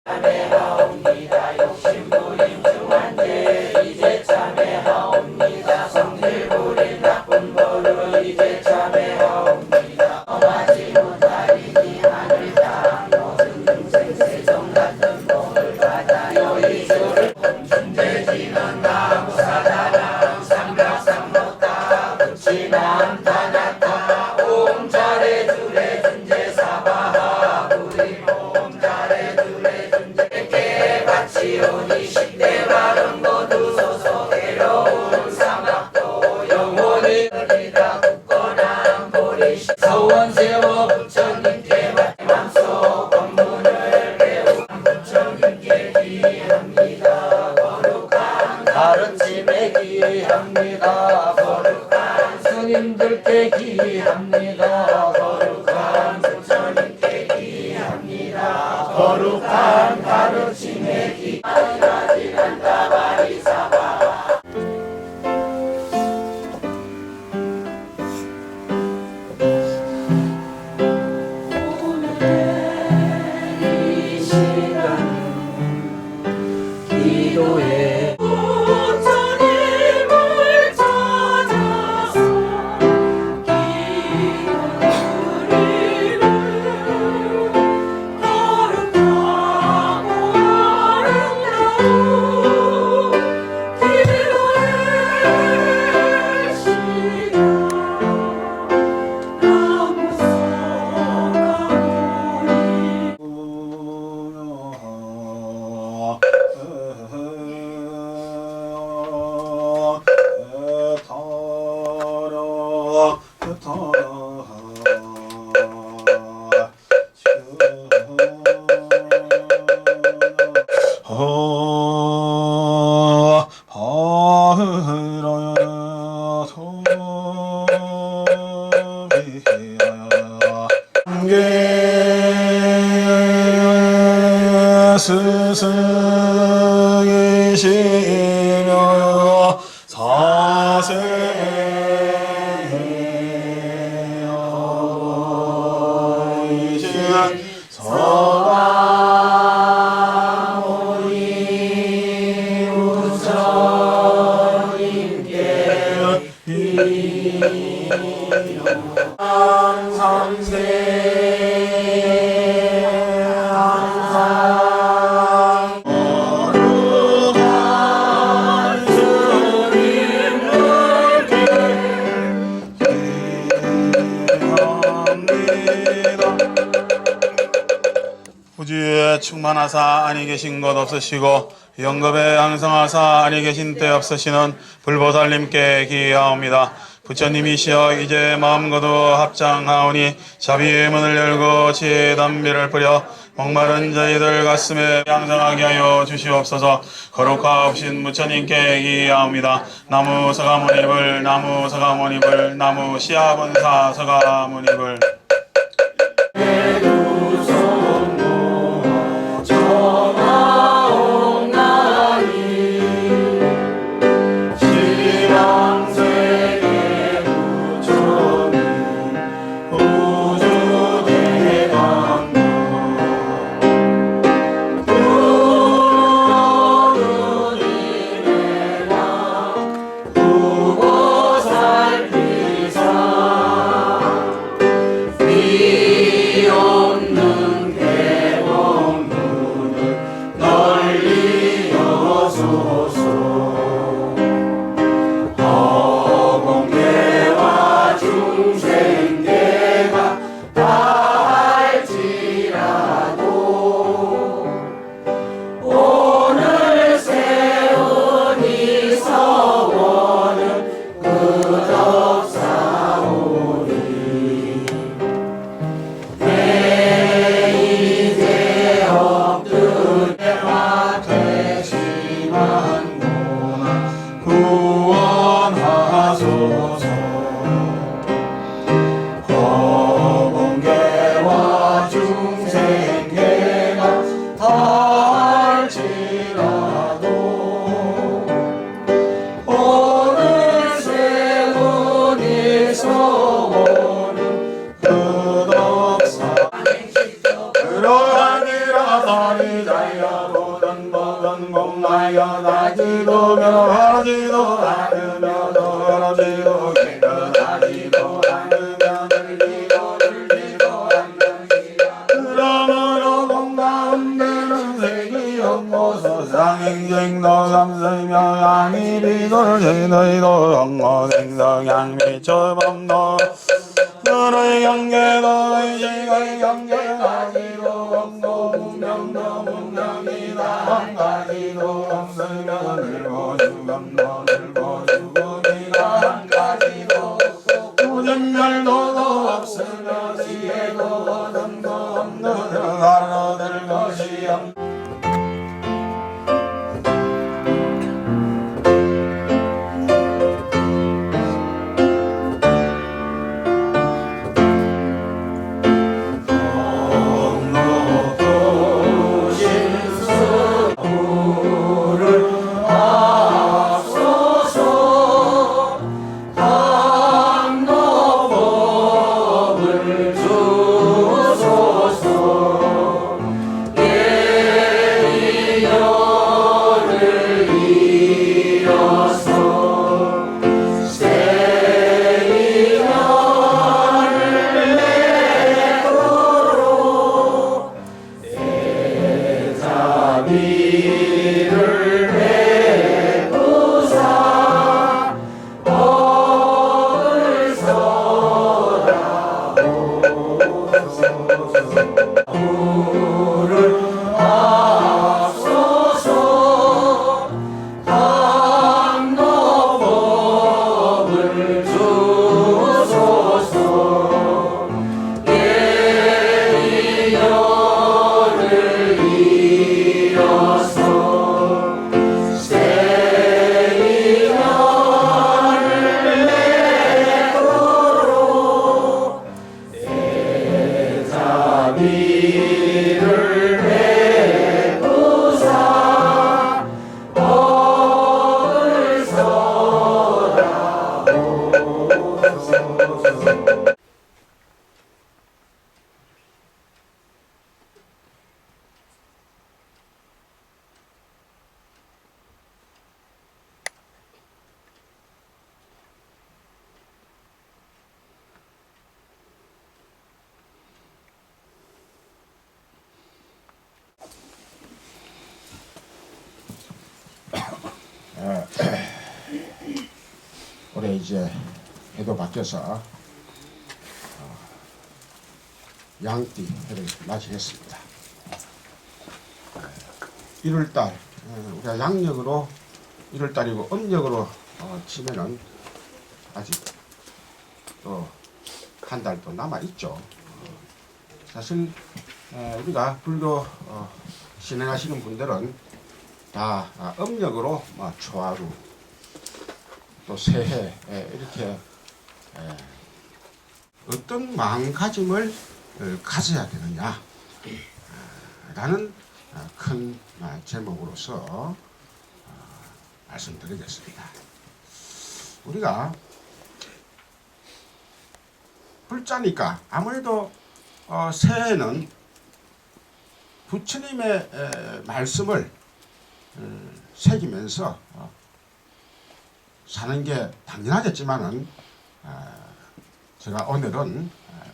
참회하옵니다. 욕심부림 중한죄 이제 참회하옵니다. 성질 부린 나쁜 버릇 이제 참회하옵니다. 범하지 못하리니 하늘 땅 모든 중생 세종 같은 복을 받아요. 이주를 준대지는 나무사다랑 삼각삼모타 붙이남 타나타 옴 잘해주래 준제사바하 우리 옴 잘해주래 준제께 바치오니 십대 발은 모두 소소 괴로운 사막도 영원히 여기다 굳건한 보리시 서원 세워 부처님께 맘속 법문을 배운 부처님께 기합니다. 거룩한 가르침에 기합니다. 거룩한 스님들께 기합니다. 거룩한 부처님께 기합니다. 거룩한 가르침에 기합니다. 바리사바 오늘의 이 시간 기도해 부처님을 찾아서 기도드리는 거룩하고 아름다운 기도의 시간 스승이시며 사세이신 서가모니 부처님께 항상 거룩한 스님들께 기합니다. 우주에 충만하사 아니 계신 것 없으시고 영겁에 항상하사 아니 계신 때 없으시는 불보살님께 기하옵니다. 부처님이시여 이제 마음과도 합장하오니 자비의 문을 열고 지혜의 담비를 뿌려 목마른 저희들 가슴에 양성하게 하여 주시옵소서. 거룩하옵신 부처님께 기하옵니다. 나무 서가모니불 나무 서가모니불 나무 시아본사 서가모니불 그러하니라 다리자여 여다지도 멸하지도 않으며 더러지도 깨끗하지도 않으며 들리도 들리도 않는지라 그러므로 공가운데는 색이 없고 서상행쟁도 감서이며 양이 비돌 제너이도 정모 생성양 미처범도 너의 경계도 의식의 경계하지도 없고 문명도 문명이다 한 가지도 없으며 늙고 죽음도 늙고 죽음이다 한 가지도 없고 무증멸도도 없으며 지혜도 어둠도 없는 가로들 것이 없 올해 이제 해도 바뀌어서 양띠 해를 맞이했습니다. 1월달 우리가 양력으로 1월달이고 음력으로 치면은 아직 또 한 달 또 남아 있죠. 사실 우리가 불교 진행하시는 분들은 다 음력으로 초하루 또 새해 이렇게 어떤 마음가짐을 가져야 되느냐 라는 큰 제목으로서 말씀드리겠습니다. 우리가 불자니까 아무래도 새해는 부처님의 말씀을 새기면서 사는 게 당연하겠지만은 제가 오늘은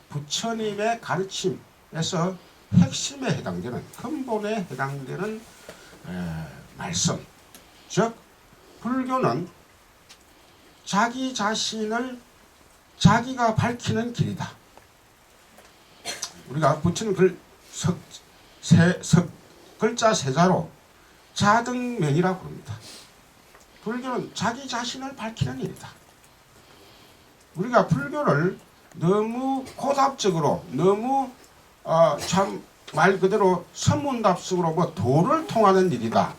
부처님의 가르침에서 핵심에 해당되는 근본에 해당되는 말씀, 즉 불교는 자기 자신을 자기가 밝히는 길이다. 우리가 부처님 글자 세자로 자등명이라고 부릅니다. 불교는 자기 자신을 밝히는 일이다. 우리가 불교를 너무 고답적으로 너무 참 말 그대로 선문답식으로 도를 통하는 일이다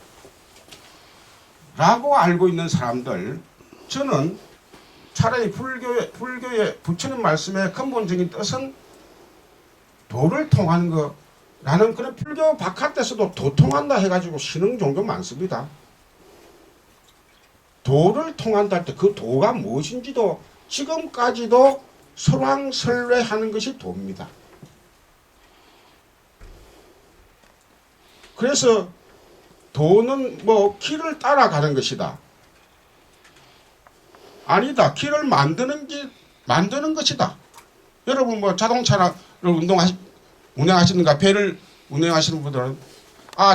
라고 알고 있는 사람들, 저는 차라리 불교의 부처님 말씀의 근본적인 뜻은 도를 통하는 거라는, 그런 불교 바깥에서도 도 통한다 해가지고 신흥 종교 많습니다. 도를 통한다 할 때 그 도가 무엇인지도 지금까지도 설왕설래하는 것이 도입니다. 그래서 도는 뭐 길을 따라가는 것이다. 아니다. 길을 만드는 것이다. 여러분 뭐 자동차를 운행하시는가, 배를 운행하시는 분들은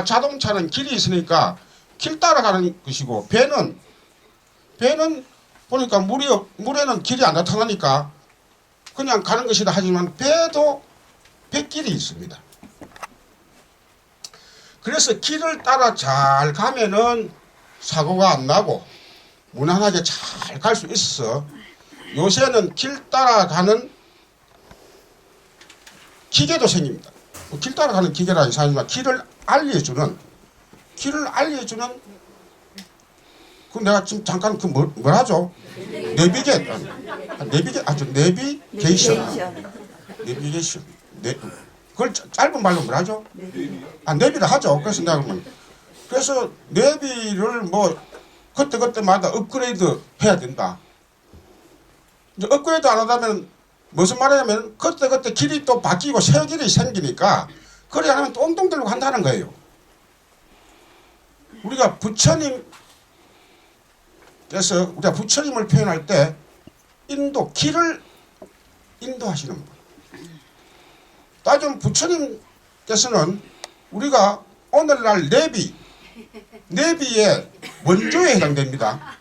자동차는 길이 있으니까 길 따라가는 것이고, 배는 보니까 물에는 길이 안 나타나니까 그냥 가는 것이다 하지만 배도 뱃길이 있습니다. 그래서 길을 따라 잘 가면은 사고가 안 나고 무난하게 잘 갈 수 있어. 요새는 길 따라가는 기계도 생깁니다. 길 따라가는 기계라 이상하지만 길을 알려주는 그 내가 지금 잠깐 그 뭐라죠? 내비게이션. 그걸 짧은 말로 뭐라죠? 내비를 하죠. 그래서 내가 그래서 내비를 뭐 그때마다 업그레이드 해야 된다. 이제 업그레이드 안 하다면 무슨 말이냐면 그때 길이 또 바뀌고 새 길이 생기니까 그래 안 하면 또 엉뚱 들고 간다는 거예요. 우리가 부처님을 표현할 때 길을 인도하시는 분. 따지면 부처님께서는 우리가 오늘날 내비의 원조에 해당됩니다.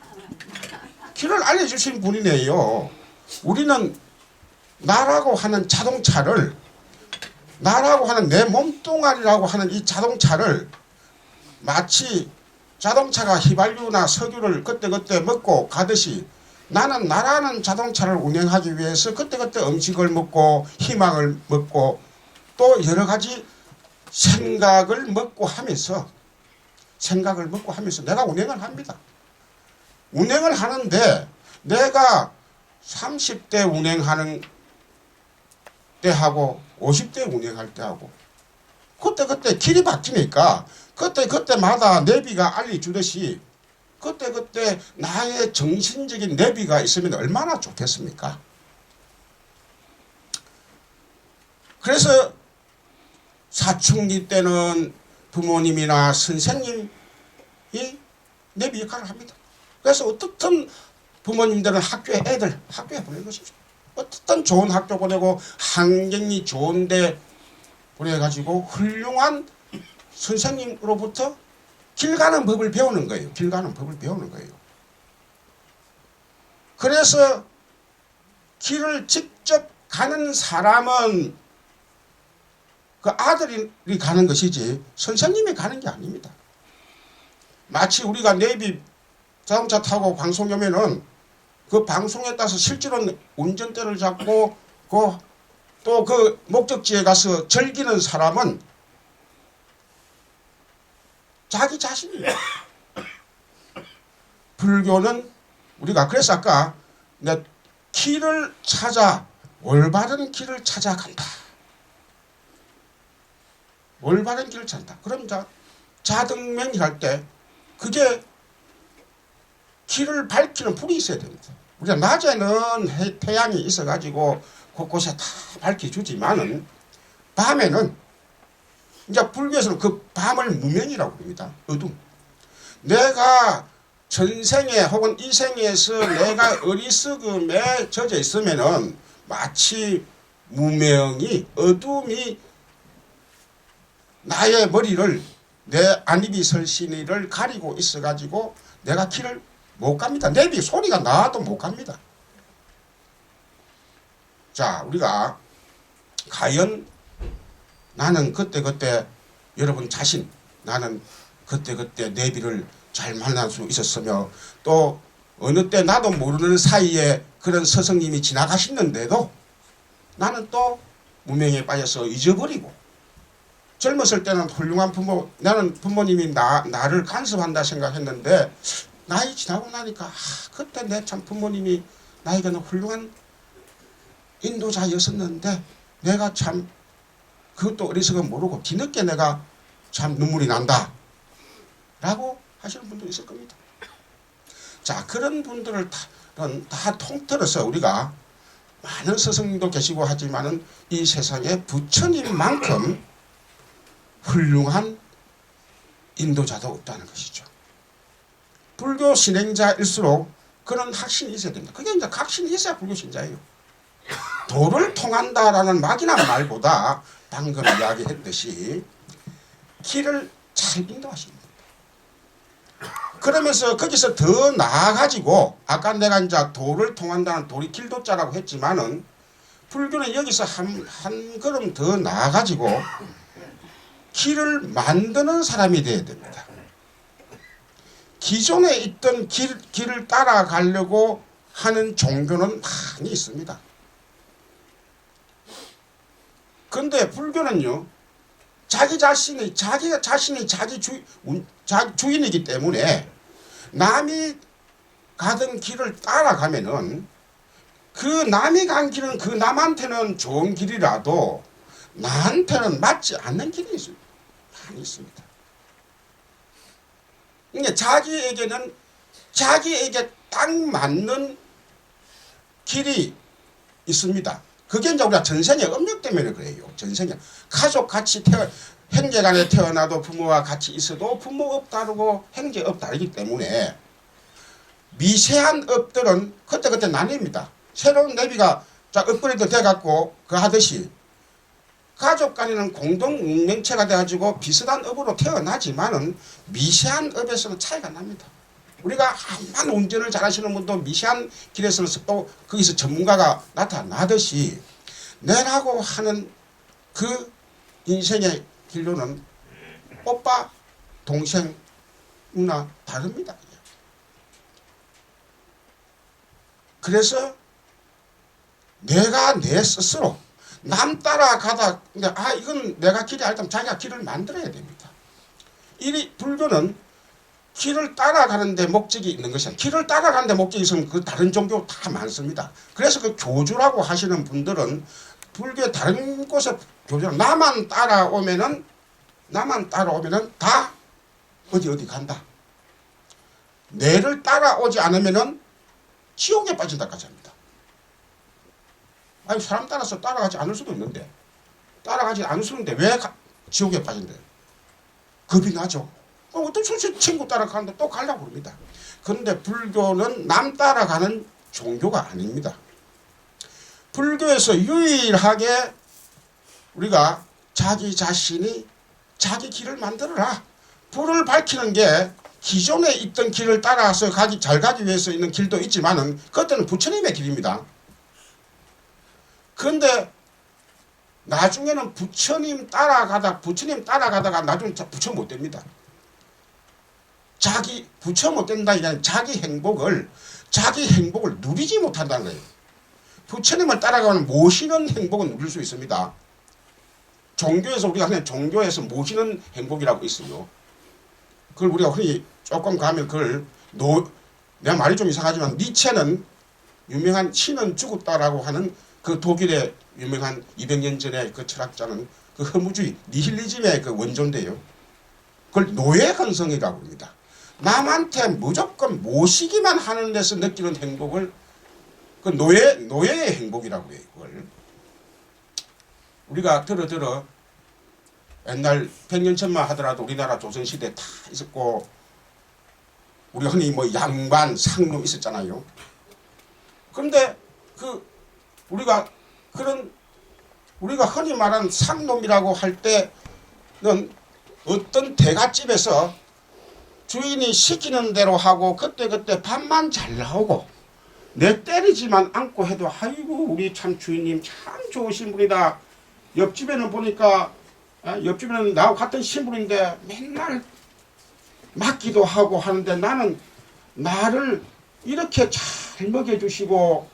길을 알려주신 분이네요. 우리는 나라고 하는 자동차를, 나라고 하는 내 몸뚱아리라고 하는 이 자동차를 마치 자동차가 휘발유나 석유를 그때 먹고 가듯이 나는 나라는 자동차를 운행하기 위해서 그때 음식을 먹고 희망을 먹고 또 여러 가지 생각을 먹고 하면서 내가 운행을 합니다. 운행을 하는데 내가 30대 운행하는 때하고 50대 운행할 때하고 그때 길이 바뀌니까 그때마다 내비가 알려주듯이 그때 나의 정신적인 내비가 있으면 얼마나 좋겠습니까? 그래서 사춘기 때는 부모님이나 선생님이 내비 역할을 합니다. 그래서 어떻든 부모님들은 학교에 보내는 것이죠. 어떻든 좋은 학교 보내고 환경이 좋은데 보내가지고 훌륭한 선생님으로부터 길 가는 법을 배우는 거예요. 그래서 길을 직접 가는 사람은 그 아들이 가는 것이지 선생님이 가는 게 아닙니다. 마치 우리가 내비 자동차 타고 방송에 오면은 그 방송에 따라서 실제로는 운전대를 잡고 또 그 목적지에 가서 즐기는 사람은 자기 자신이에요. 불교는 우리가 그래서 아까 올바른 길을 찾아간다. 올바른 길을 찾는다. 그럼 자등명이할 때 그게 길을 밝히는 불이 있어야 됩니다. 우리가 낮에는 태양이 있어가지고 곳곳에 다 밝혀주지만은 밤에는 이제 불교에서는 그 밤을 무명이라고 합니다. 어둠. 내가 전생에 혹은 이생에서 내가 어리석음에 젖어 있으면은 마치 어둠이 나의 머리를 내 안입이 설신이를 가리고 있어가지고 내가 길을 못 갑니다. 내비 소리가 나와도 못 갑니다. 자, 우리가 과연 나는 그때 여러분 자신 나는 그때 내비를 잘 만날 수 있었으며 또 어느 때 나도 모르는 사이에 그런 스승님이 지나가시는데도 나는 또 무명에 빠져서 잊어버리고 젊었을 때는 훌륭한 나는 부모님이 나를 간섭한다 생각했는데 나이 지나고 나니까 그때 내 참 부모님이 나에게는 훌륭한 인도자였었는데 내가 참 그것도 어리석은 모르고 뒤늦게 내가 참 눈물이 난다 라고 하시는 분도 있을 겁니다. 자, 그런 분들을 다 통틀어서 우리가 많은 스승님도 계시고 하지만은 이 세상에 부처님만큼 훌륭한 인도자도 없다는 것이죠. 불교 신행자일수록 그런 확신이 있어야 됩니다. 그게 이제 확신이 있어야 불교 신자예요. 도를 통한다라는 막연한 말보다 방금 이야기했듯이 길을 잘 인도하십니다. 그러면서 거기서 더 나아가지고 아까 내가 이제 도를 통한다는 도리 길도자라고 했지만은 불교는 여기서 한 걸음 더 나아가지고 길을 만드는 사람이 되어야 됩니다. 기존에 있던 길을 따라가려고 하는 종교는 많이 있습니다. 그런데 불교는요, 자기 자신이 자기 주인이기 때문에 남이 가던 길을 따라가면은 그 남이 간 길은 그 남한테는 좋은 길이라도 나한테는 맞지 않는 길이 많이 있습니다. 그러니까 자기에게는 자기에게 딱 맞는 길이 있습니다. 그게 이제 우리가 전생의 업력 때문에 그래요. 전생에 가족 같이 형제간에 태어나도 부모와 같이 있어도 부모 업 다르고 형제 업 다르기 때문에 미세한 업들은 그때그때 나뉩니다. 새로운 내비가 자 업그레이드 돼갖고 그 하듯이 가족 간에는 공동 운명체가 돼가지고 비슷한 업으로 태어나지만은 미세한 업에서는 차이가 납니다. 우리가 한만 운전을 잘하시는 분도 미세한 길에서는 또 거기서 전문가가 나타나듯이 내라고 하는 그 인생의 길로는 오빠, 동생, 누나 다릅니다. 그래서 내가 내 스스로 남 따라가다 이건 내가 길이 아니다면 자기가 길을 만들어야 됩니다. 이 불교는 길을 따라가는데 목적이 있는 것이 아니라 길을 따라가는데 목적이 있으면 그 다른 종교 다 많습니다. 그래서 그 교주라고 하시는 분들은 불교의 다른 곳에 교주는 나만 따라오면은 다 어디 간다. 내를 따라오지 않으면은 지옥에 빠진다까지 합니다. 아니 사람 따라서 따라가지 않을 수도 있는데 따라가지 않을 수도 있는데 왜 지옥에 빠진대요? 겁이 나죠. 어떤 친구 따라가는데 또 가려고 합니다. 그런데 불교는 남 따라가는 종교가 아닙니다. 불교에서 유일하게 우리가 자기 자신이 자기 길을 만들어라. 불을 밝히는 게 기존에 있던 길을 따라서 잘 가기 위해서 있는 길도 있지만은 그때는 부처님의 길입니다. 그런데 나중에는 부처님 따라가다가 나중에 부처 못 됩니다. 부처 못 된다 이게 자기 행복을 누리지 못한다는 거예요. 부처님을 따라가면 모시는 행복은 누릴 수 있습니다. 종교에서 우리가 그냥 종교에서 모시는 행복이라고 있어요. 그걸 우리가 흔히 조금 가면 내 말이 좀 이상하지만 니체는 유명한 신은 죽었다라고 하는 그 독일의 유명한 200년 전의 그 철학자는 그 허무주의 니힐리즘의 그 원조인데요. 그걸 노예 근성이라고 합니다. 남한테 무조건 모시기만 하는 데서 느끼는 행복을 그 노예의 행복이라고 해요. 그걸 우리가 들어 옛날 100년 전만 하더라도 우리나라 조선시대 다 있었고 우리가 흔히 뭐 양반, 상놈 있었잖아요. 그런데 우리가 흔히 말하는 상놈이라고 할 때는 어떤 대갓집에서 주인이 시키는 대로 하고 그때 밥만 잘 나오고 내 때리지만 않고 해도 아이고 우리 참 주인님 참 좋으신 분이다. 옆집에는 보니까 옆집에는 나하고 같은 신분인데 맨날 맞기도 하고 하는데 나는 나를 이렇게 잘 먹여주시고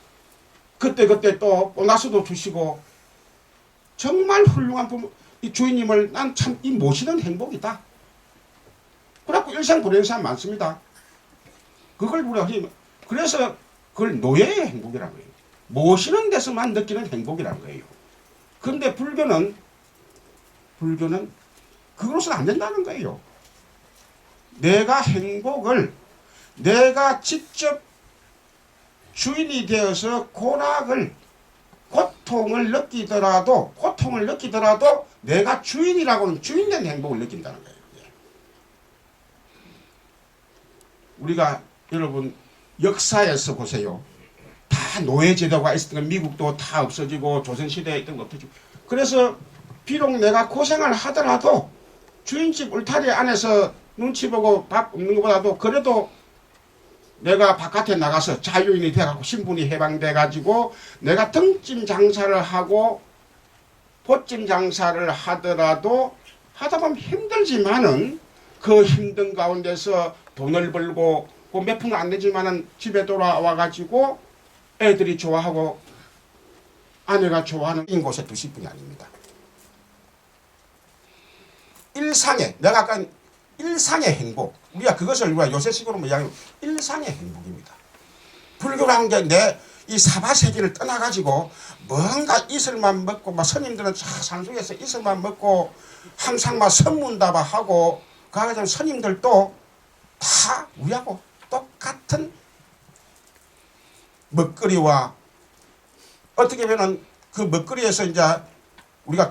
그때 또 보너스도 주시고 정말 훌륭한 부모 이 주인님을 난 참 이 모시는 행복이다. 그래갖고 일생불행사 많습니다. 그걸 우리가 그래서 그걸 노예의 행복이라고 해요. 모시는 데서만 느끼는 행복이라는 거예요. 그런데 불교는 그것은 안 된다는 거예요. 내가 행복을 내가 직접 주인이 되어서 고통을 느끼더라도 내가 주인이라고는 주인된 행복을 느낀다는 거예요. 우리가 여러분 역사에서 보세요. 다 노예제도가 있었던 건 미국도 다 없어지고 조선시대에 있던 거 없어지고. 그래서 비록 내가 고생을 하더라도 주인집 울타리 안에서 눈치 보고 밥 없는 것보다도 그래도 내가 바깥에 나가서 자유인이 돼가지고 신분이 해방돼가지고 내가 등짐 장사를 하고 보찜 장사를 하더라도 하다 보면 힘들지만은 그 힘든 가운데서 돈을 벌고 몇 푼은 안 되지만은 집에 돌아와가지고 애들이 좋아하고 아내가 좋아하는 곳에 두실 분이 아닙니다. 일상의 내가 아까 일상의 행복 우리가 그것을 우리가 요새식으로 이야기하면 일상의 행복입니다. 불교라는 게 내 이 사바세계를 떠나가지고 뭔가 이슬만 먹고 막 스님들은 산속에서 이슬만 먹고 항상 막 선문다바하고 그래가지고 스님들도 다 우리하고 똑같은 먹거리와 어떻게 보면 그 먹거리에서 이제 우리가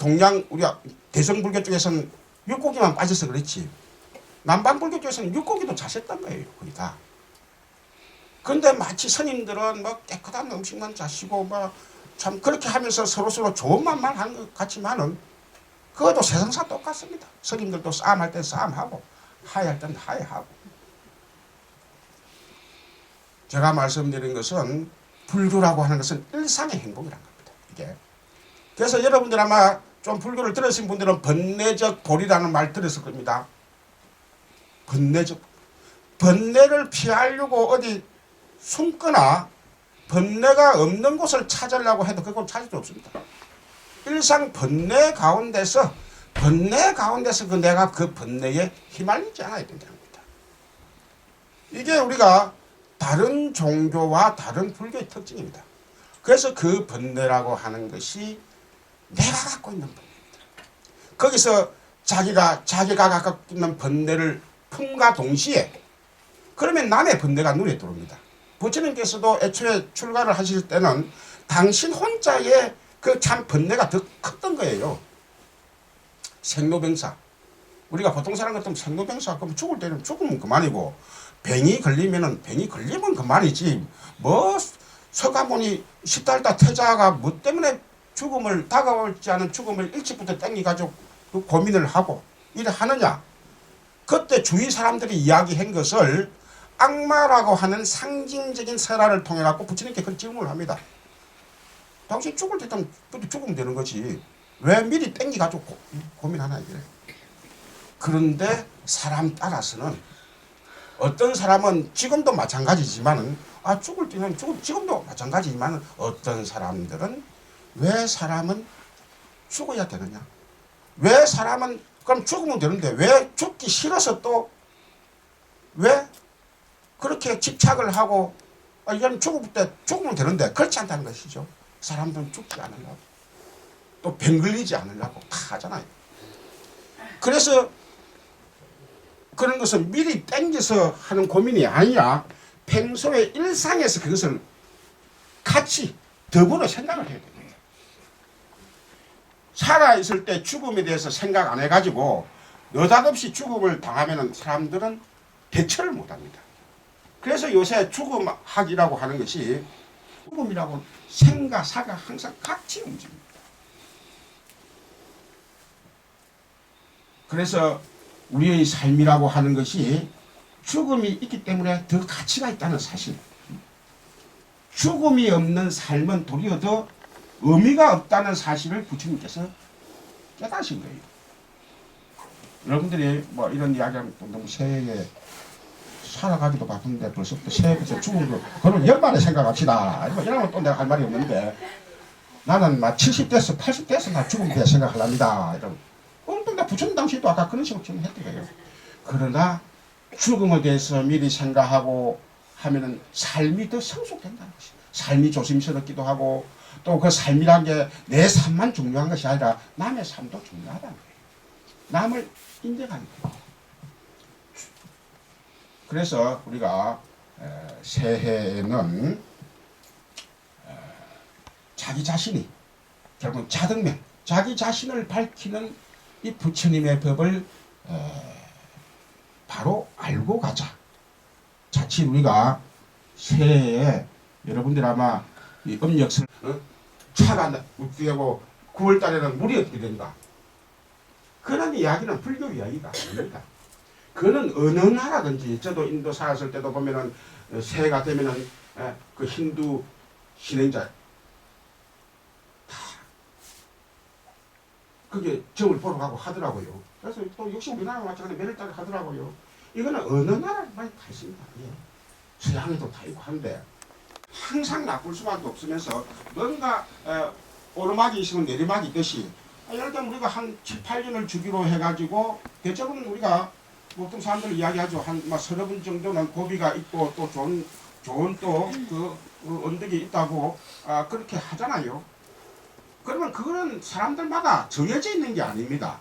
우리가 대성불교 쪽에서는 육고기만 빠져서 그렇지 남방불교 쪽에서는 육고기도 자셨단 거예요. 거의 다. 근데 마치 스님들은 뭐 깨끗한 음식만 자시고 뭐 참 그렇게 하면서 서로서로 좋은 말만 하는 것 같지만은 그것도 세상사 똑같습니다. 스님들도 싸움할 때 싸움하고 하야할 때는 하야하고. 제가 말씀드린 것은 불교라고 하는 것은 일상의 행복이란 겁니다. 이게. 그래서 여러분들 아마 좀 불교를 들으신 분들은 번뇌적 보리라는 말 들었을 겁니다. 번뇌를 피하려고 어디 숨거나 번뇌가 없는 곳을 찾으려고 해도 그걸 찾을 수 없습니다. 일상 번뇌 가운데서 그 내가 그 번뇌에 휘말리지 않아야 된다는 겁니다. 이게 우리가 다른 종교와 다른 불교의 특징입니다. 그래서 그 번뇌라고 하는 것이 내가 갖고 있는 번뇌입니다. 거기서 자기가 갖고 있는 번뇌를 품과 동시에 그러면 남의 번뇌가 눈에 들어옵니다. 부처님께서도 애초에 출가를 하실 때는 당신 혼자의 그 참 번뇌가 더 컸던 거예요. 생로병사. 우리가 보통 사람 같으면 생로병사 그럼 죽을 때는 죽으면 그만이고 병이 걸리면 그만이지. 뭐 서가모니 시달다 태자가 뭐 때문에 죽음을 다가오지 않은 죽음을 일찍부터 땡기가지고 고민을 하고 이래 하느냐. 그때 주위 사람들이 이야기한 것을 악마라고 하는 상징적인 설화를 통해 갖고 부처님께 그런 질문을 합니다. 당신 죽을 때는 죽으면 되는 거지. 왜 미리 땡기가지고 고민하나 이래. 그런데 사람 따라서는 어떤 사람은 지금도 마찬가지지만은 죽을 때는 지금도 마찬가지지만은 어떤 사람들은 왜 사람은 죽어야 되느냐? 왜 사람은 그럼 죽으면 되는데 왜 죽기 싫어서 또 왜 그렇게 집착을 하고 이건 죽으면 되는데 그렇지 않다는 것이죠. 사람들은 죽지 않으려고 또 병 걸리지 않으려고 다 하잖아요. 그래서 그런 것은 미리 땡겨서 하는 고민이 아니라 평소에 일상에서 그것을 같이 더불어 생각을 해야 됩니다. 살아있을 때 죽음에 대해서 생각 안 해가지고 느닷없이 죽음을 당하면 사람들은 대처를 못합니다. 그래서 요새 죽음학이라고 하는 것이 죽음이라고 생과 사가 항상 같이 움직입니다. 그래서 우리의 삶이라고 하는 것이 죽음이 있기 때문에 더 가치가 있다는 사실. 죽음이 없는 삶은 도리어 더 의미가 없다는 사실을 부처님께서 깨닫으신 거예요. 여러분들이 뭐 이런 이야기하면 너무 새해에 살아가기도 바쁜데 벌써부터 새해부터 죽은 거 그럼 연말에 생각합시다. 이러면 또 내가 할 말이 없는데 나는 막 70대에서 80대에서 나 죽음에 대해 생각하랍니다. 이러면 또 부처님 당시에도 아까 그런 식으로 했던 거예요. 그러나 죽음에 대해서 미리 생각하고 하면은 삶이 더 성숙된다는 것이에요. 삶이 조심스럽기도 하고 또 그 삶이란 게 내 삶만 중요한 것이 아니라 남의 삶도 중요하다는 거예요. 남을 인정하는 거예요. 그래서 우리가 새해에는 자기 자신이 결국 자등면 자기 자신을 밝히는 이 부처님의 법을 바로 알고 가자. 자칫 우리가 새해에 여러분들 아마 이 음력설 차가 되고 9월 달에는 물이 어떻게 된다. 그런 이야기는 불교 이야기가 아닙니다. 그는 어느 나라든지 저도 인도 살았을 때도 보면은 새해가 되면은 그 힌두 신행자 다 그게 점을 보러 가고 하더라고요. 그래서 또 역시 우리나라와 마찬가지로 매일달에 하더라고요. 이거는 어느 나라만 다 있습니다. 예. 서양에도 다 있고 한데 항상 나쁠 수밖에 없으면서 뭔가 오르막이 있으면 내리막이 있듯이 예를 들면 우리가 한 7, 8년을 주기로 해가지고 대체로는 우리가 보통 사람들 이야기하죠. 한 30분 정도는 고비가 있고 또 좋은 또 그 언덕이 있다고 그렇게 하잖아요. 그러면 그거는 사람들마다 정해져 있는 게 아닙니다.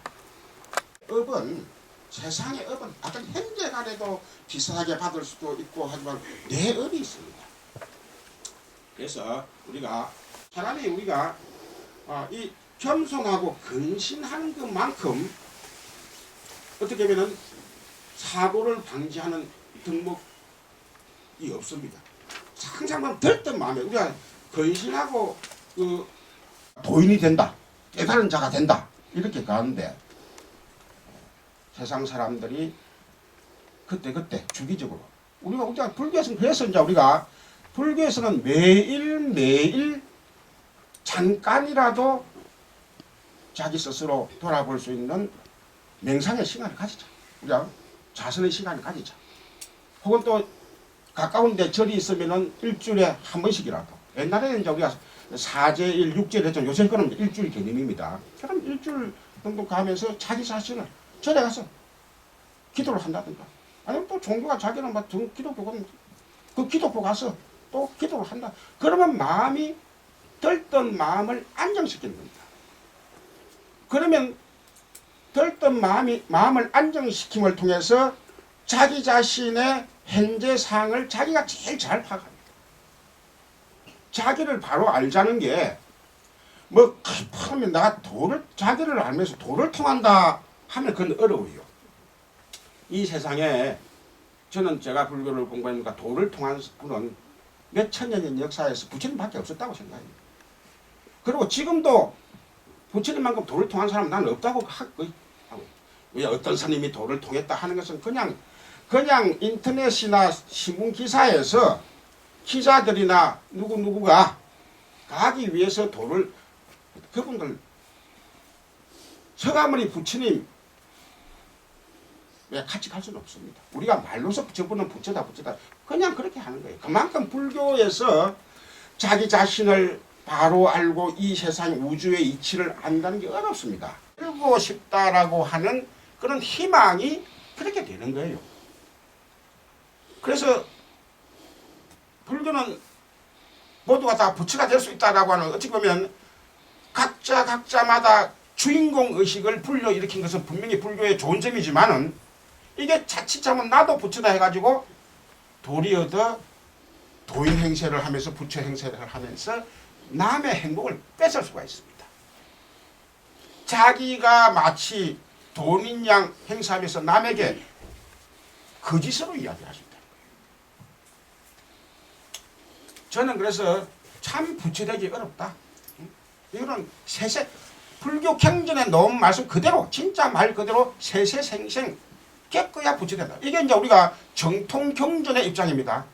업은 세상의 업은 어떤 현재 간에도 비슷하게 받을 수도 있고 하지만 내 업이 있습니다. 그래서 차라리 우리가 이 겸손하고 근신하는 것만큼 어떻게 보면 사고를 방지하는 덕목이 없습니다. 항상 들뜬 마음에 우리가 근신하고 그 도인이 된다, 깨달은 자가 된다 이렇게 가는데 세상 사람들이 그때 주기적으로 우리가 불교에서는 그래서 이제 우리가 불교에서는 매일 잠깐이라도 자기 스스로 돌아볼 수 있는 명상의 시간을 가지자. 우리가 자선의 시간을 가지자. 혹은 또 가까운 데 절이 있으면은 일주일에 한 번씩이라도. 옛날에는 이제 우리가 4제일, 6제일 했죠. 요새 거는 일주일 개념입니다. 그럼 일주일 정도 가면서 자기 자신을 절에 가서 기도를 한다든가. 아니면 또 종교가 자기는 기독교거든. 그 기독교 가서 또 기도를 한다. 그러면 마음이 들뜬 마음을 안정시키는 겁니다. 그러면 들뜬 마음을 안정시킴을 통해서 자기 자신의 현재 상황을 자기가 제일 잘 파악합니다. 자기를 바로 알자는 게 급하면 내가 자기를 알면서 도를 통한다 하면 그건 어려워요. 이 세상에 저는 제가 불교를 공부하니까 도를 통한 분은 몇 천년 역사에서 부처님밖에 없었다고 생각합니다. 그리고 지금도 부처님만큼 도를 통한 사람은 나는 없다고 하고 왜 어떤 스님이 도를 통했다 하는 것은 그냥 인터넷이나 신문 기사에서 기자들이나 누구가 가기 위해서 그분들 서가모니 부처님 왜 같이 갈 수는 없습니다. 우리가 말로서 저분은 부처다 그냥 그렇게 하는 거예요. 그만큼 불교에서 자기 자신을 바로 알고 이 세상 우주의 이치를 안다는 게 어렵습니다. 알고 싶다라고 하는 그런 희망이 그렇게 되는 거예요. 그래서 불교는 모두가 다 부처가 될 수 있다라고 하는 어찌 보면 각자마다 주인공 의식을 불러일으킨 것은 분명히 불교의 좋은 점이지만은 이게 자칫 잘못 나도 부처다 해가지고 도리어도 도인 행세를 하면서 부처 행세를 하면서 남의 행복을 뺏을 수가 있습니다. 자기가 마치 돈인 양 행사하면서 남에게 거짓으로 이야기하신다. 저는 그래서 참 부처되기 어렵다. 이거는 불교 경전에 놓은 말씀 그대로 진짜 말 그대로 세세생생 깨끗야 부처된다. 이게 이제 우리가 정통 경전의 입장입니다.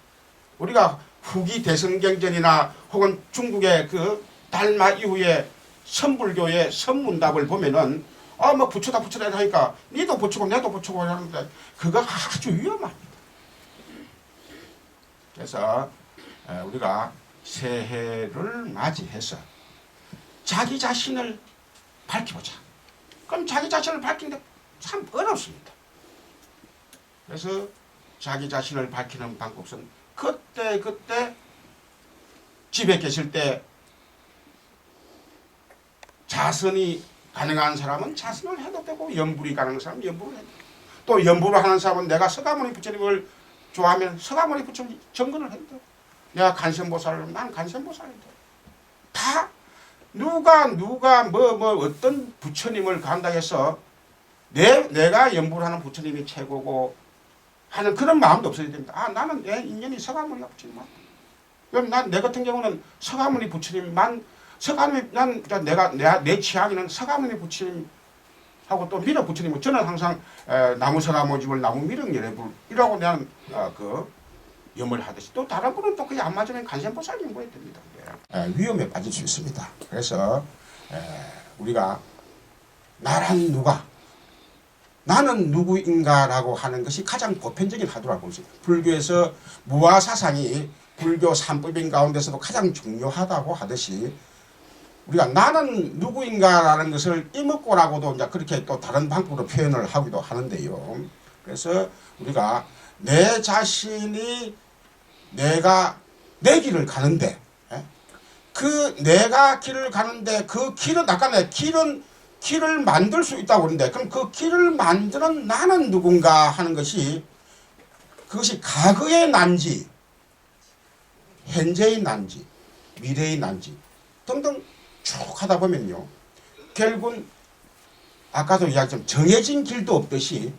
우리가 후기 대성경전이나 혹은 중국의 그 달마 이후에 선불교의 선문답을 보면은 부처다 하니까 니도 부처고 내도 부처고 하는데 그거 아주 위험합니다. 그래서 우리가 새해를 맞이해서 자기 자신을 밝혀보자. 그럼 자기 자신을 밝히는데 참 어렵습니다. 그래서 자기 자신을 밝히는 방법은 그때 집에 계실 때 자선이 가능한 사람은 자선을 해도 되고 염불이 가능한 사람은 염불을 해도 되고 또 염불을 하는 사람은 내가 서가모니 부처님을 좋아하면 서가모니 부처님 정근을 해도 되고 내가 간센보살을 난 간센보살을 해도 되고 다 누가 어떤 부처님을 간다 해서 내가 염불하는 부처님이 최고고 하는 그런 마음도 없어야 됩니다. 아, 나는 내 인연이 서가모니가 부처님만. 그럼 난 내 같은 경우는 서가모니 부처님만, 서가모니, 내 취향에는 서가모니 부처님 하고 또 미륵 부처님. 저는 항상 나무 서가모집을 나무 미륵 열애불 이라고 나는 염을 하듯이, 또 다른 분은 또 그게 안 맞으면 간센보살님 모여야 됩니다. 위험에 빠질 수 있습니다. 그래서 우리가 나란 누가, 나는 누구인가라고 하는 것이 가장 보편적인 하도라고 볼 수 있습니다. 불교에서 무아사상이 불교 3법인 가운데서도 가장 중요하다고 하듯이, 우리가 나는 누구인가라는 것을 이목고라고도 이제 그렇게 또 다른 방법으로 표현을 하기도 하는데요. 그래서 우리가 내 자신이 내가 내 길을 가는데, 그 내가 길을 가는데 그 길은, 아까 내 길을 만들 수 있다고 그러는데, 그럼 그 길을 만드는 나는 누군가 하는 것이, 그것이 과거의 난지, 현재의 난지, 미래의 난지 등등 쭉 하다 보면요, 결국은 아까도 이야기했지만 정해진 길도 없듯이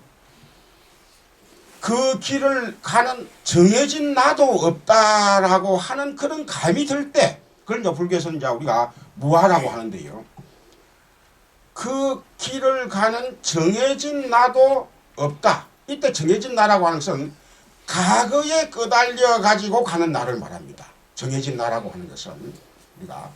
그 길을 가는 정해진 나도 없다라고 하는 그런 감이 들 때, 그걸 이제 불교에서는 이제 우리가 무아라고 하는데요. 그 길을 가는 정해진 나도 없다. 이때 정해진 나라고 하는 것은 과거에 끄달려 가지고 가는 나를 말합니다. 정해진 나라고 하는 것은, 우리가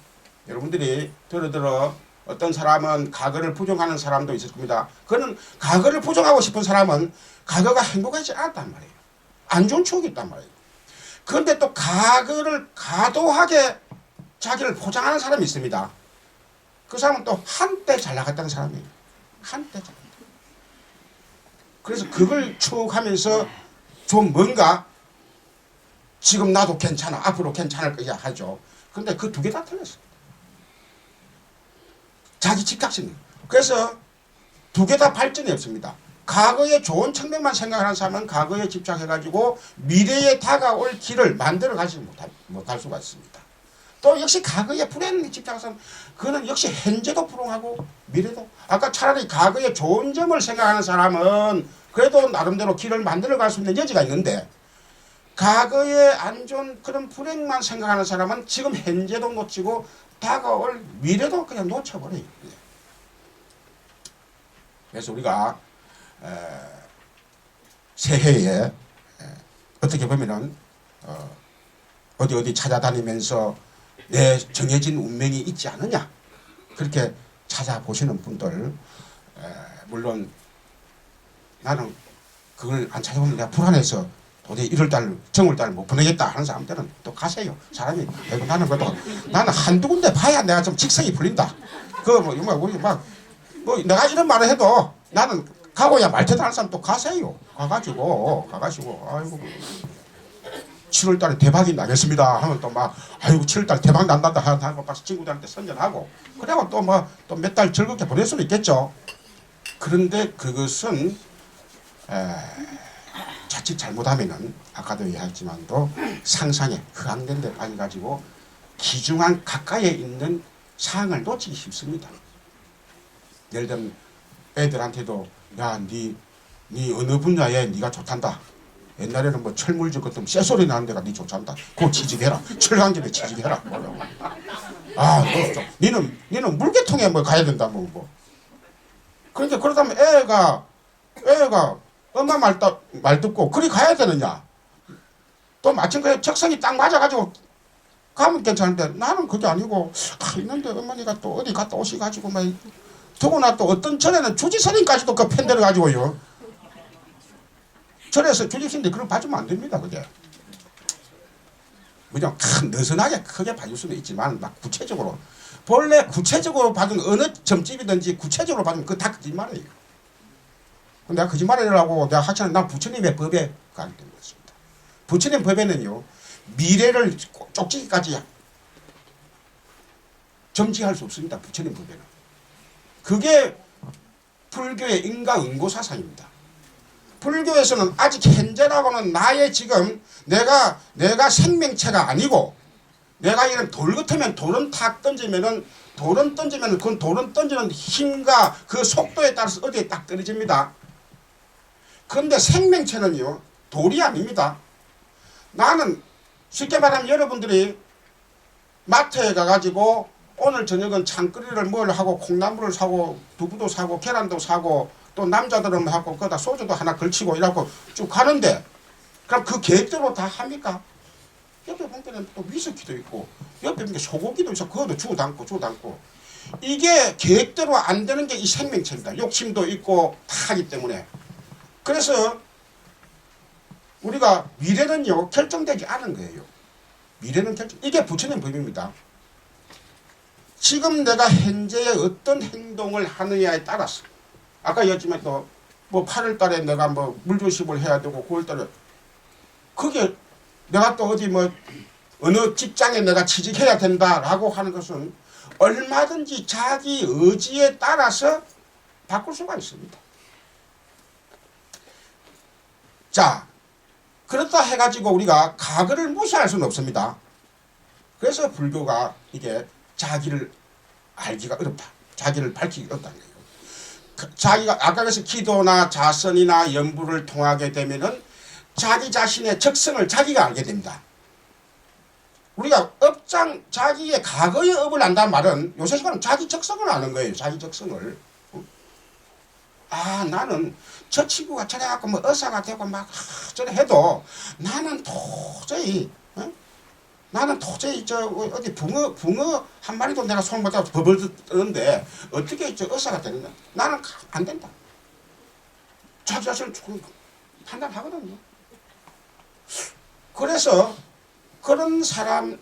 여러분들이 들어 어떤 사람은 과거를 부정하는 사람도 있을 겁니다. 그는 과거를 부정하고 싶은 사람은 과거가 행복하지 않았단 말이에요. 안 좋은 추억이 있단 말이에요. 그런데 또 과거를 과도하게 자기를 포장하는 사람이 있습니다. 그 사람은 또 한때 잘 나갔다는 사람이에요. 한때 잘 나갔다. 그래서 그걸 추억하면서 좀 뭔가 지금 나도 괜찮아, 앞으로 괜찮을 거야 하죠. 근데 그 두 개 다 틀렸어요. 자기 집착심. 그래서 두 개 다 발전이 없습니다. 과거의 좋은 측면만 생각하는 사람은 과거에 집착해가지고 미래에 다가올 길을 만들어가지 못할 수가 있습니다. 또 역시 과거에 불행에 집착해서 그는 역시 현재도 불행하고 미래도, 아까 차라리 과거에 좋은 점을 생각하는 사람은 그래도 나름대로 길을 만들어갈 수 있는 여지가 있는데, 과거에 안 좋은 그런 불행만 생각하는 사람은 지금 현재도 놓치고 다가올 미래도 그냥 놓쳐버려요. 그래서 우리가 새해에 어떻게 보면은 어디 찾아다니면서 내 정해진 운명이 있지 않느냐, 그렇게 찾아보시는 분들, 물론 나는 그걸 안 찾아보면 내가 불안해서 도저히 1월달 정월달 못 보내겠다 하는 사람들은 또 가세요. 사람이 나는 그래도 나는 한두 군데 봐야 내가 좀 직성이 풀린다. 우리 뭐 내가 이런 말을 해도 나는 가고야 말테다 하는 사람 또 가세요. 가가지고 아이고 7월달에 대박이 나겠습니다 하면 또 막 아이고 7월달 대박 난다 하고 막 친구들한테 선전하고, 그래고 또 뭐 또 몇 달 즐겁게 보낼 수는 있겠죠. 그런데 그것은 자칫 잘못하면은 아까도 얘기했지만도 상상에 흑암된 데 빠져가지고 기중한 가까이에 있는 상을 놓치기 쉽습니다. 예를 들면 애들한테도 야, 니 어느 분야에 니가 좋단다. 옛날에는 뭐 철물질 같은 쇠소리 나는 데가 니 좋단다. 그거 취직해라. 철강길에 취직해라. 아, 니는 물개통에 뭐 가야 된다. 뭐. 그러니까 그러다면 애가 엄마 말 듣고 그리 가야 되느냐. 또 마침 그 적성이 딱 맞아가지고 가면 괜찮은데, 나는 그게 아니고 있는데 어머니가 또 어디 갔다 오시가지고 막 더구나 또 어떤 절에는 주지스님까지도 그 펜들어 가지고요. 절에서 주지스님들 그런 봐주면 안 됩니다. 그게 그냥 느슨하게 크게 봐줄 수는 있지만 막 구체적으로, 본래 구체적으로 받은 어느 점집이든지 구체적으로 받으면 그거 다 거짓말이에요. 내가 거짓말이라고 내가 하지만 난 부처님의 법에 가기 때문에 그렇습니다. 부처님 법에는요, 미래를 쪽지기까지 점지할 수 없습니다. 부처님 법에는. 그게 불교의 인과응고 사상입니다. 불교에서는 아직 현재라고는 나의 지금 내가 생명체가 아니고, 내가 이런 돌 같으면 돌은 던지면은 그건 돌은 던지는 힘과 그 속도에 따라서 어디에 딱 떨어집니다. 그런데 생명체는요, 돌이 아닙니다. 나는 쉽게 말하면 여러분들이 마트에 가가지고 오늘 저녁은 창거리를 뭘 하고 콩나물을 사고 두부도 사고 계란도 사고 또 남자들은 하고 거기다 소주도 하나 걸치고 이러고 쭉 가는데 그럼 그 계획대로 다 합니까? 옆에 보면 또 위스키도 있고 옆에 보면 소고기도 있어 그것도 주워 담고 이게 계획대로 안 되는 게 이 생명체입니다. 욕심도 있고 다 하기 때문에 그래서 우리가 미래는요 결정되지 않은 거예요. 미래는 이게 부처님 법입니다. 지금 내가 현재에 어떤 행동을 하느냐에 따라서 아까 얘기했지만 또 뭐 8월 달에 내가 뭐 물조심을 해야 되고 9월 달에 그게 내가 또 어디 뭐 어느 직장에 내가 취직해야 된다라고 하는 것은 얼마든지 자기 의지에 따라서 바꿀 수가 있습니다. 자, 그렇다 해가지고 우리가 과거를 무시할 수는 없습니다. 그래서 불교가 이게 자기를 알기가 어렵다. 자기를 밝히기 어렵다는 거예요. 자기가 아까 그래서 기도나 자선이나 연부를 통하게 되면은 자기 자신의 적성을 자기가 알게 됩니다. 우리가 자기의 과거의 업을 안다는 말은 요새 시간은 자기 적성을 아는 거예요. 자기 적성을. 아, 나는 저 친구가 저래갖고 뭐 의사가 되고 막 저래 해도 나는 도저히 저 어디 붕어 한 마리도 내가 손 못 잡아서 버벌 뜨는데 어떻게 저 의사가 되느냐? 나는 안 된다. 자기 자신을 판단하거든요. 그래서 그런 사람들은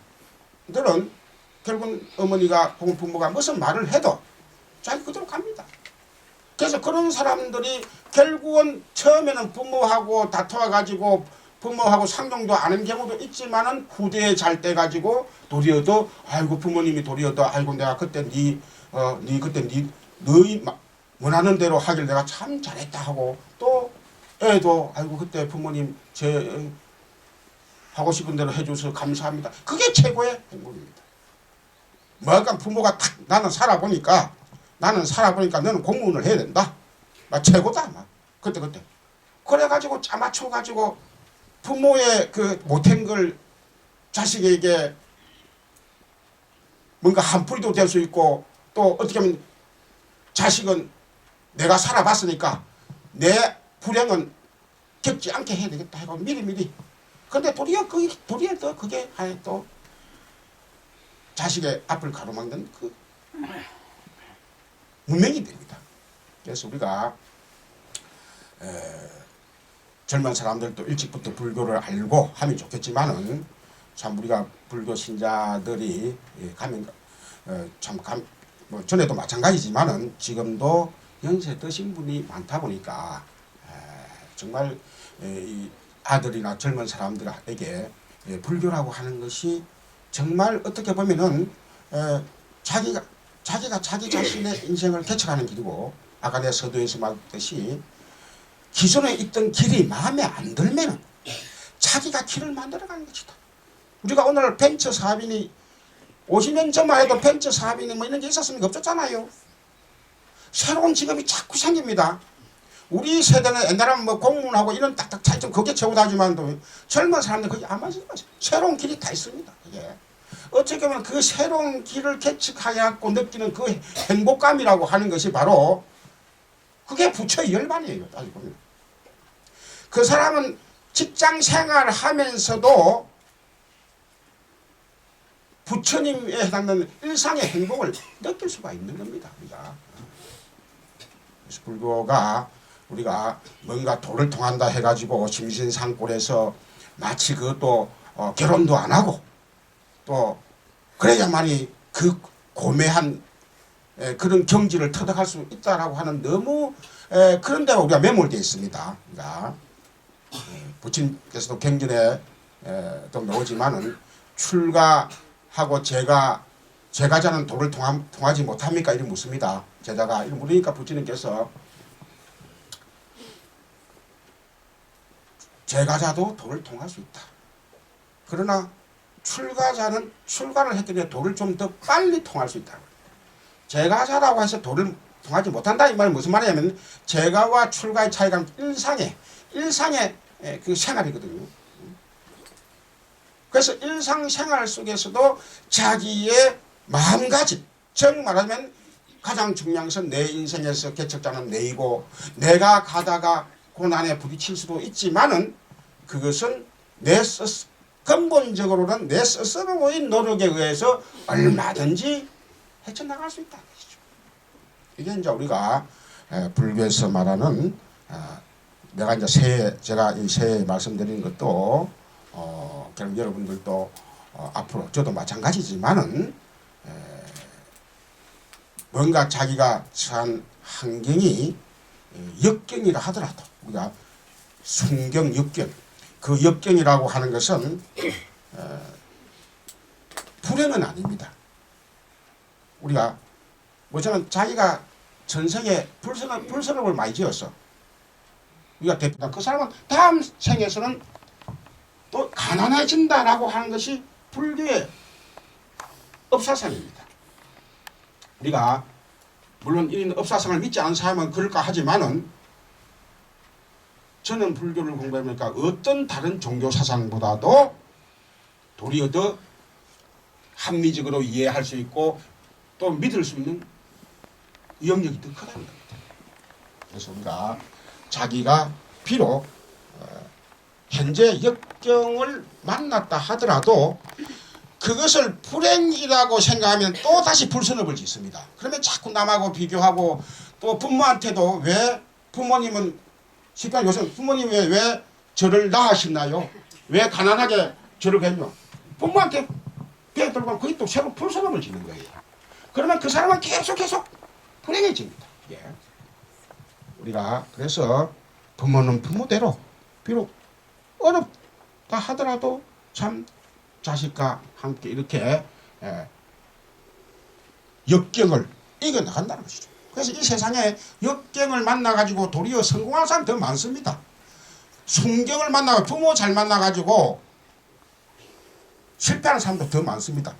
결국은 어머니가 혹은 부모가 무슨 말을 해도 자기 그대로 갑니다. 그래서 그런 사람들이 결국은 처음에는 부모하고 다투어가지고 부모하고 상종도 않은 경우도 있지만은 후대에 잘 돼 가지고 도리어도 아이고 부모님이 도리어도 아이고 내가 그때 너희 원하는 대로 하길 내가 참 잘했다 하고 또 애도 아이고 그때 부모님 제 하고 싶은 대로 해줘서 감사합니다. 그게 최고의 행복입니다. 뭐가 부모가 탁 나는 살아보니까 너는 공무원을 해야 된다. 최고다. 그때. 그래가지고 짜맞춰가지고 부모의 그 못한 걸 자식에게 뭔가 한풀이도 될 수 있고 또 어떻게 하면 자식은 내가 살아봤으니까 내 불행은 겪지 않게 해야 되겠다 하고 미리. 근데 도리어 그게 또 자식의 앞을 가로막는 그 문명이 됩니다. 그래서 우리가 젊은 사람들도 일찍부터 불교를 알고 하면 좋겠지만은 참 우리가 불교 신자들이 가면 뭐 전에도 마찬가지지만은 지금도 연세 드신 분이 많다 보니까 정말 이 아들이나 젊은 사람들에게 불교라고 하는 것이 정말 어떻게 보면은 자기가 자기 자신의 인생을 개척하는 길이고 아까 내 서두에서 말했듯이 기존에 있던 길이 마음에 안 들면은 자기가 길을 만들어가는 것이다. 우리가 오늘 벤처 사업인이 50년 전만 해도 벤처 사업인이 뭐 이런 게 있었습니까? 없었잖아요. 새로운 직업이 자꾸 생깁니다. 우리 세대는 옛날에는 뭐 공무원하고 이런 딱딱 차이점 그게 최고다지만 젊은 사람들 그게 안 맞는 거죠. 새로운 길이 다 있습니다. 이게. 어떻게 보면 그 새로운 길을 개척하여갖고 느끼는 그 행복감이라고 하는 것이 바로 그게 부처의 열반이에요. 따지고 보면. 그 사람은 직장 생활을 하면서도 부처님에 해당하는 일상의 행복을 느낄 수가 있는 겁니다. 우리가. 그래서 불교가 우리가 뭔가 도를 통한다 해가지고 심신상골에서 마치 그것도 결혼도 안 하고 또 그래야만이 그 고매한 그런 경지를 터득할 수 있다라고 하는 너무 그런 데가 우리가 매몰되어 있습니다. 그러니까 부처님께서도 경전에 또 나오지만은 출가하고 제가자는 도를 통하지 못합니까? 이렇게 묻습니다. 제자가 이렇게 물으니까 부처님께서 제가자도 도를 통할 수 있다. 그러나 출가자는 출가를 했더니 도를 좀 더 빨리 통할 수 있다. 제가자라고 해서 도를 통하지 못한다 이 말은 무슨 말이냐면 제가와 출가의 차이가 일상에 그 생활이거든요. 그래서 일상생활 속에서도 자기의 마음가짐, 즉 말하면 가장 중요한 것은 내 인생에서 개척자는 내이고 내가 가다가 고난에 부딪힐 수도 있지만은 그것은 근본적으로는 내 스스로의 노력에 의해서 얼마든지 헤쳐나갈 수 있다는 것이죠. 이게 이제 우리가 불교에서 말하는 내가 이제 제가 이 새해 말씀드리는 것도 결국 여러분들도 앞으로 저도 마찬가지지만은 뭔가 자기가 처한 환경이 역경이라 하더라도 우리가 순경, 역경, 그 역경이라고 하는 것은 불행은 아닙니다. 우리가 저는 자기가 전생에 불선업을 많이 지었어. 우리가 대표다. 그 사람은 다음 생에서는 또 가난해진다라고 하는 것이 불교의 업사상입니다. 우리가 물론 이런 업사상을 믿지 않는 사람은 그럴까 하지만은 저는 불교를 공부해보니까 어떤 다른 종교 사상보다도 도리어 더 합리적으로 이해할 수 있고 또 믿을 수 있는 영역이 더 크다는 겁니다. 그래서 우리가 자기가 비록 현재 역경을 만났다 하더라도 그것을 불행이라고 생각하면 또 다시 불선업을 짓습니다. 그러면 자꾸 남하고 비교하고 또 부모한테도 왜 부모님은 시간 요새 부모님이 왜 저를 낳으셨나요? 왜 가난하게 저를 했냐? 부모한테 배들고 그게 또 새로 불선업을 짓는 거예요. 그러면 그 사람은 계속 불행해집니다. 예. 우리가 그래서 부모는 부모대로 비록 어렵다 하더라도 참 자식과 함께 이렇게 역경을 이겨나간다는 것이죠. 그래서 이 세상에 역경을 만나가지고 도리어 성공한 사람 더 많습니다. 순경을 만나고 부모 잘 만나가지고 실패하는 사람도 더 많습니다.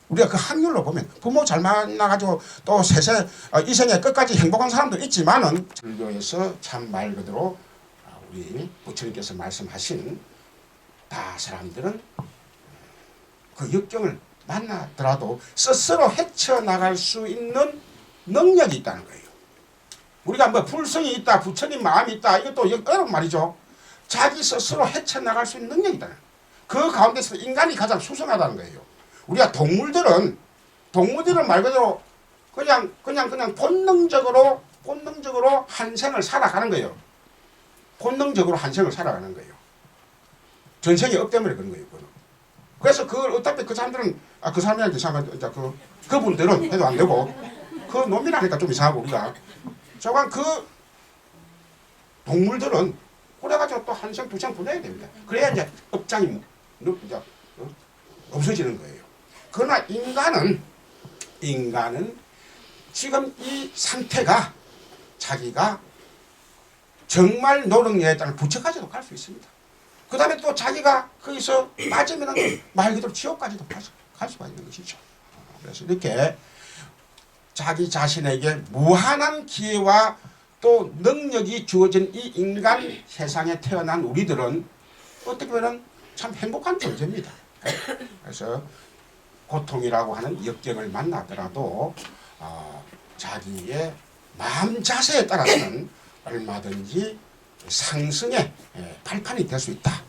우리가 그 확률로 보면 부모 잘 만나가지고 또 이 생에 끝까지 행복한 사람도 있지만은 불교에서 참 말 그대로 우리 부처님께서 말씀하신 다 사람들은 그 역경을 만나더라도 스스로 헤쳐나갈 수 있는 능력이 있다는 거예요. 우리가 뭐 불성이 있다, 부처님 마음이 있다, 이것도 어려운 말이죠. 자기 스스로 헤쳐나갈 수 있는 능력이 있다는 거예요. 그 가운데서 인간이 가장 수성하다는 거예요. 우리가 동물들은 말 그대로 그냥 본능적으로 한 생을 살아가는 거예요. 본능적으로 한 생을 살아가는 거예요. 전생이 없 때문에 그런 거예요. 그래서 그걸 어차피 그 사람들은 그 사람들한테 생각하면 그분들은 해도 안 되고 그 놈이라니까 좀 이상하고 우리가 저건 그 동물들은 그래가지고 또 한 생 두 생 보내야 됩니다. 그래야 이제 업장이 이제 없어지는 거예요. 그러나 인간은 지금 이 상태가 자기가 정말 노력에 따른 부처까지도 갈 수 있습니다. 그 다음에 또 자기가 거기서 빠지면 말 그대로 지옥까지도 갈 수가 있는 것이죠. 그래서 이렇게 자기 자신에게 무한한 기회와 또 능력이 주어진 이 인간 세상에 태어난 우리들은 어떻게 보면 참 행복한 존재입니다. 그래서 고통이라고 하는 역경을 만나더라도 자기의 마음 자세에 따라서는 얼마든지 상승의 발판이 될 수 있다.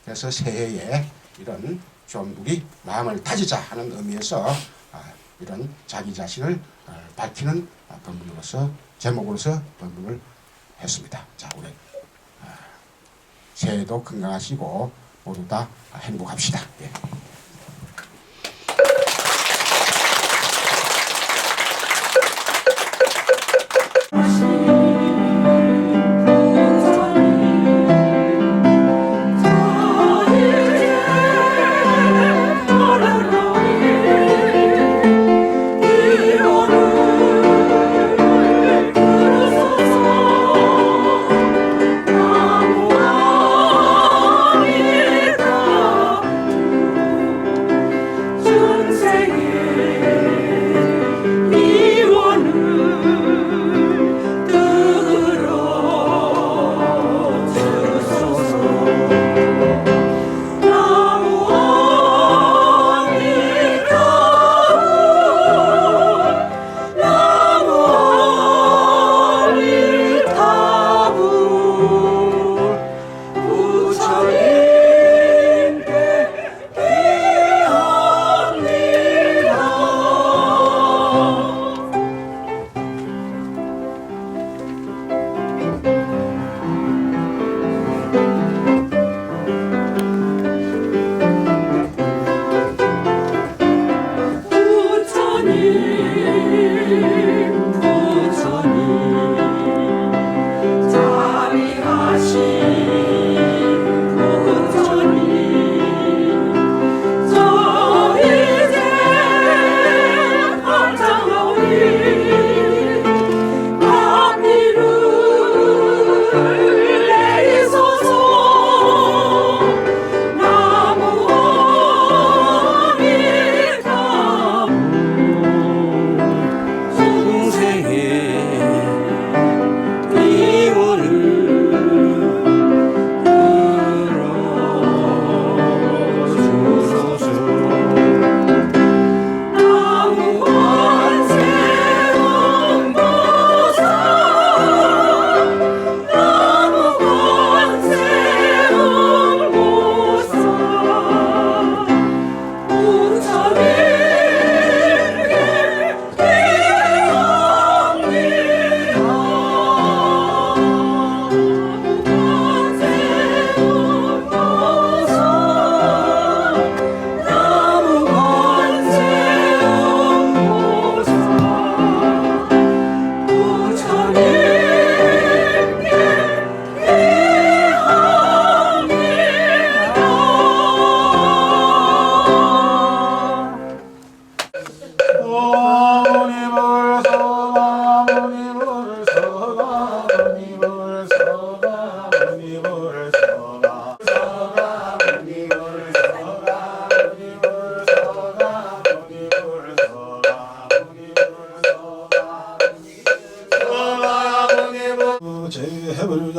그래서 새해에 이런 좀 우리 마음을 다지자 하는 의미에서 이런 자기 자신을 밝히는 법문으로서 제목으로서 법문을 했습니다. 자, 우리 새해도 건강하시고 모두 다 행복합시다. 예.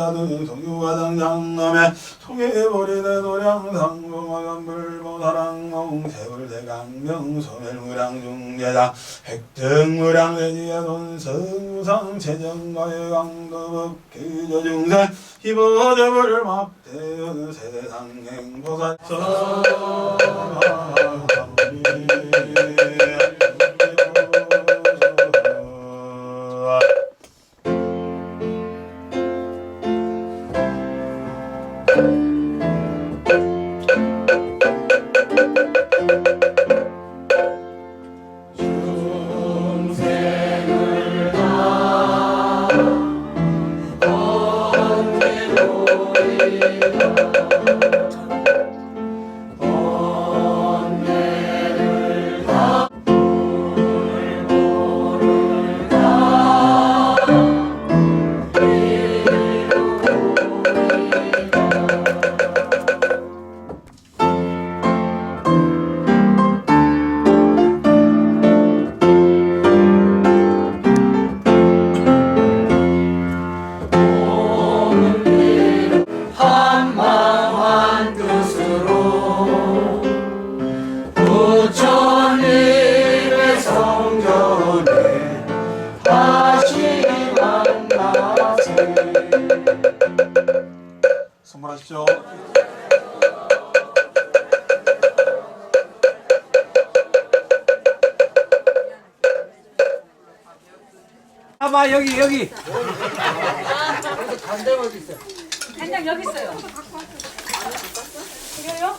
가둔 성유가당장남에 송해버리는 노량상봉화관 불보사랑몽 세월대강명 소멸무량중대장 획득무량대지의 돈성유상 체정가의 강도법 기저중생 희보대불 막대은 세상행보사 중생을 다 번뇌로리다 번뇌를 다 불보를 다 이루리다 한마음 뜻으로 부처님의 성전에 다시 만나세. 선물하십시오. 아마 여기 한장 여기 있어요. 이거요?